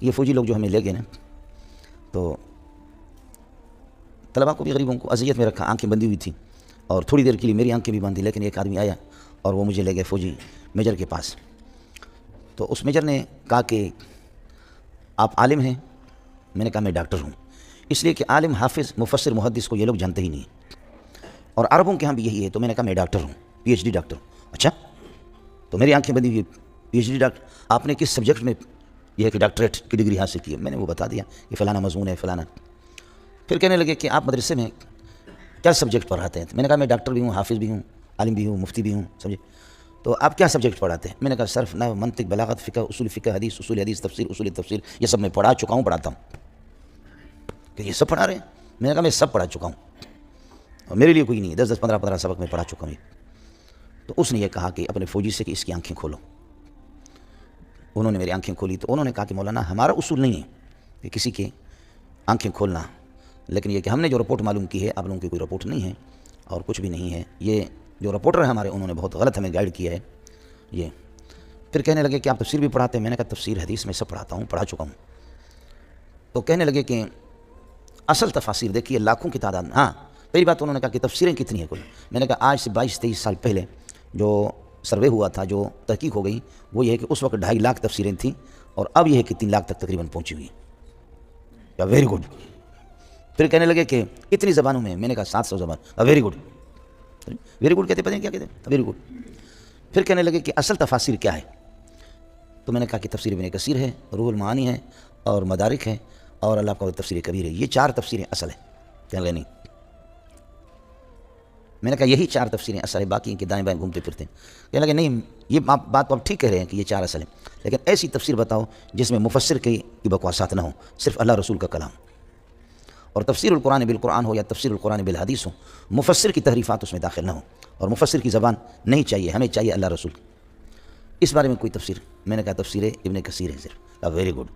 یہ فوجی لوگ جو ہمیں لے گئے نا، تو طلبا کو بھی غریبوں کو اذیت میں رکھا، آنکھیں بندی ہوئی تھیں اور تھوڑی دیر کے لیے میری آنکھیں بھی باندھی، لیکن ایک آدمی آیا اور وہ مجھے لے گئے فوجی میجر کے پاس. تو اس میجر نے کہا کہ آپ عالم ہیں؟ میں نے کہا میں ڈاکٹر ہوں. اس لیے کہ عالم، حافظ، مفسر، محدث کو یہ لوگ جانتے ہی نہیں ہیں، اور عربوں کے ہاں بھی یہی ہے. تو میں نے کہا میں ڈاکٹر ہوں، پی ایچ ڈی ڈاکٹر ہوں. اچھا، تو میری آنکھیں بندی ہوئی، پی ایچ ڈی ڈاکٹر، آپ نے کس سبجیکٹ میں یہ ہے کہ ڈاکٹریٹ کی ڈگری حاصل کی ہے؟ میں نے وہ بتا دیا کہ فلانا مضمون ہے فلانا. پھر کہنے لگے کہ آپ مدرسے میں کیا سبجیکٹ پڑھاتے ہیں؟ میں نے کہا میں ڈاکٹر بھی ہوں، حافظ بھی ہوں، عالم بھی ہوں، مفتی بھی ہوں، سمجھے. تو آپ کیا سبجیکٹ پڑھاتے ہیں؟ میں نے کہا صرف نحو، منطق، بلاغت، فقہ، اصول فقہ، حدیث، اصول حدیث، تفسیر، اصول تفسیر، یہ سب میں پڑھا چکا ہوں، پڑھاتا ہوں. کہ یہ سب پڑھا رہے ہیں؟ میں نے کہا میں سب پڑھا چکا ہوں، اور میرے لیے کوئی نہیں ہے، 10 15 سبق میں پڑھا چکا ہوں. تو اس نے یہ کہا کہ اپنے فوجی سے کہ اس کی آنکھیں کھولو. انہوں نے میری آنکھیں کھولی. تو انہوں نے کہا کہ مولانا ہمارا اصول نہیں ہے کہ کسی کے آنکھیں کھولنا، لیکن یہ کہ ہم نے جو رپورٹ معلوم کی ہے، آپ لوگوں کی کوئی رپورٹ نہیں ہے اور کچھ بھی نہیں ہے، یہ جو رپورٹر ہیں ہمارے، انہوں نے بہت غلط ہمیں گائیڈ کیا ہے. یہ پھر کہنے لگے کہ آپ تفسیر بھی پڑھاتے ہیں؟ میں نے کہا تفسیر، حدیث میں سب پڑھاتا ہوں، پڑھا چکا ہوں. تو کہنے لگے کہ اصل تفاسیر دیکھیے لاکھوں کی تعداد میں. ہاں، پہلی بات انہوں نے کہا کہ تفسیریں کتنی ہیں کل؟ میں نے کہا آج سے 22-23 سال پہلے جو سروے ہوا تھا، جو تحقیق ہو گئی، وہ یہ ہے کہ اس وقت 2.5 لاکھ تفسیریں تھیں، اور اب یہ ہے کہ 3 لاکھ تک تقریباً پہنچی ہوئی. Very good. پھر کہنے لگے کہ کتنی زبانوں میں؟ میں نے کہا 700 زبان. Very good. ویری گڈ کہتے پتہ نہیں کیا کہتے ہیں، ویری گڈ. پھر کہنے لگے کہ اصل تفاسیر کیا ہے؟ تو میں نے کہا کہ تفسیر ابن کثیر ہے، روح المعانی ہے، اور مدارک ہے، اور اللہ کا تفسیر کبیر ہے. یہ 4 تفسیریں اصل ہیں. کہنے لگے نہیں. میں نے کہا یہی 4 تفسیریں اصل ہیں، باقی کہ دائیں بائیں گھومتے پھرتے ہیں. کہنے لگے نہیں، یہ بات تو آپ ٹھیک کہہ رہے ہیں کہ یہ 4 اصل ہیں، لیکن ایسی تفسیر بتاؤ جس میں مفسر کی بکواسات نہ ہو، صرف اللہ رسول کا کلام. اور تفسیر القرآن بالقرآن ہو یا تفسیر القرآن بالحدیث ہو، مفسر کی تحریفات اس میں داخل نہ ہو، اور مفسر کی زبان نہیں چاہیے، ہمیں چاہیے اللہ رسول. اس بارے میں کوئی تفسیر؟ میں نے کہا تفسیر ابن کثیر ہے صرف. Very good.